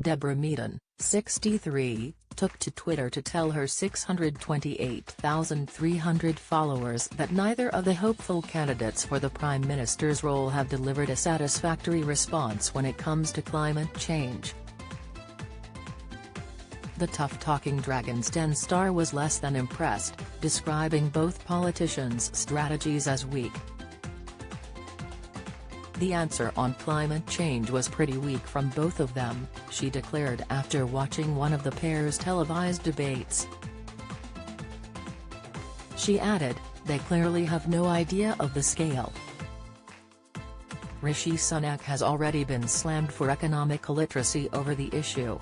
Deborah Meaden, 63, took to Twitter to tell her 628,300 followers that neither of the hopeful candidates for the Prime Minister's role have delivered a satisfactory response when it comes to climate change. The tough-talking Dragon's Den star was less than impressed, describing both politicians' strategies as weak. "The answer on climate change was pretty weak from both of them," she declared after watching one of the pair's televised debates. She added, "They clearly have no idea of the scale." Rishi Sunak has already been slammed for economic illiteracy over the issue.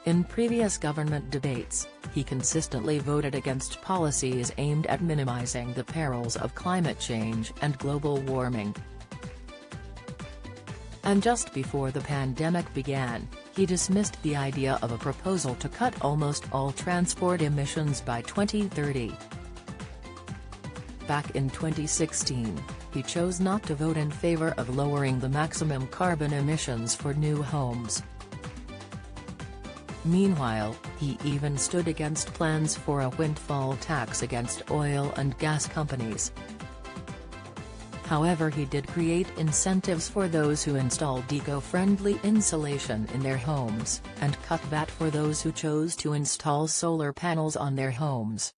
In previous government debates, he consistently voted against policies aimed at minimizing the perils of climate change and global warming. And just before the pandemic began, he dismissed the idea of a proposal to cut almost all transport emissions by 2030. Back in 2016, he chose not to vote in favor of lowering the maximum carbon emissions for new homes. Meanwhile, he even stood against plans for a windfall tax against oil and gas companies. However, he did create incentives for those who installed eco-friendly insulation in their homes, and cut VAT for those who chose to install solar panels on their homes.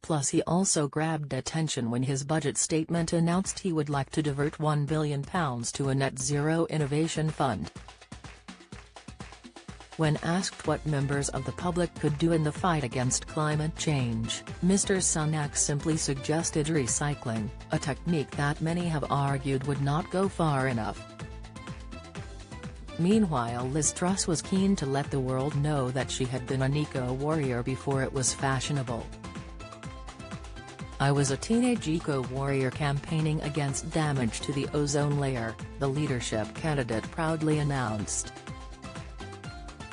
Plus, he also grabbed attention when his budget statement announced he would like to divert £1 billion to a net zero innovation fund. When asked what members of the public could do in the fight against climate change, Mr. Sunak simply suggested recycling, a technique that many have argued would not go far enough. Meanwhile, Liz Truss was keen to let the world know that she had been an eco-warrior before it was fashionable. "I was a teenage eco-warrior campaigning against damage to the ozone layer," the leadership candidate proudly announced.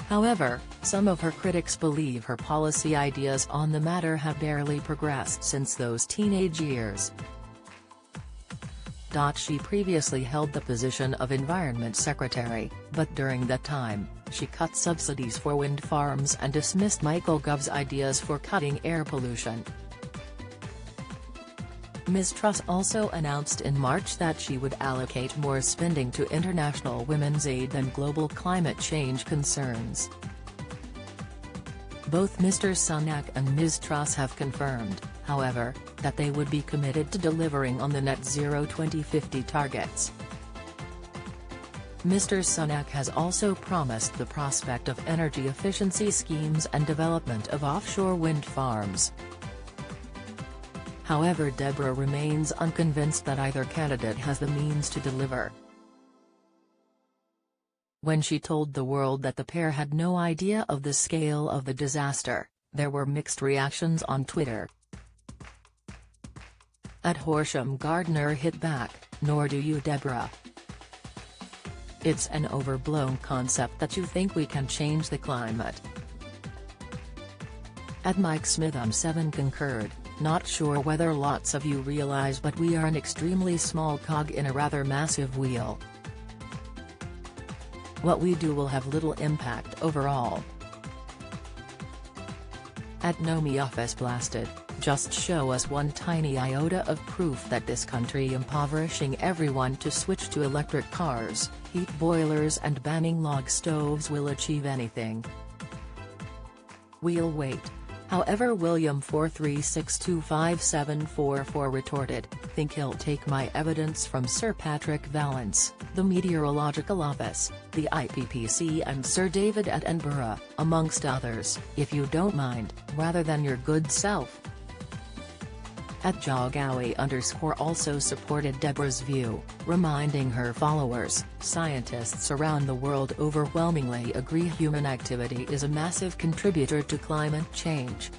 However, some of her critics believe her policy ideas on the matter have barely progressed since those teenage years. She previously held the position of Environment Secretary, but during that time, she cut subsidies for wind farms and dismissed Michael Gove's ideas for cutting air pollution. Ms. Truss also announced in March that she would allocate more spending to international women's aid and global climate change concerns. Both Mr. Sunak and Ms. Truss have confirmed, however, that they would be committed to delivering on the net zero 2050 targets. Mr. Sunak has also promised the prospect of energy efficiency schemes and development of offshore wind farms. However, Deborah remains unconvinced that either candidate has the means to deliver. When she told the world that the pair had no idea of the scale of the disaster, there were mixed reactions on Twitter. @Horsham Gardner hit back, "Nor do you, Deborah. It's an overblown concept that you think we can change the climate." @Mike Smitham 7 concurred, "Not sure whether lots of you realize, but we are an extremely small cog in a rather massive wheel. What we do will have little impact overall." @Nomi Office blasted, "Just show us one tiny iota of proof that this country impoverishing everyone to switch to electric cars, heat boilers and banning log stoves will achieve anything. We'll wait." However, William 436257444 retorted, "Think he'll take my evidence from Sir Patrick Vallance, the Meteorological Office, the IPPC and Sir David Attenborough, amongst others, if you don't mind, rather than your good self." @Jogawi_ also supported Deborah's view, reminding her followers, "Scientists around the world overwhelmingly agree human activity is a massive contributor to climate change."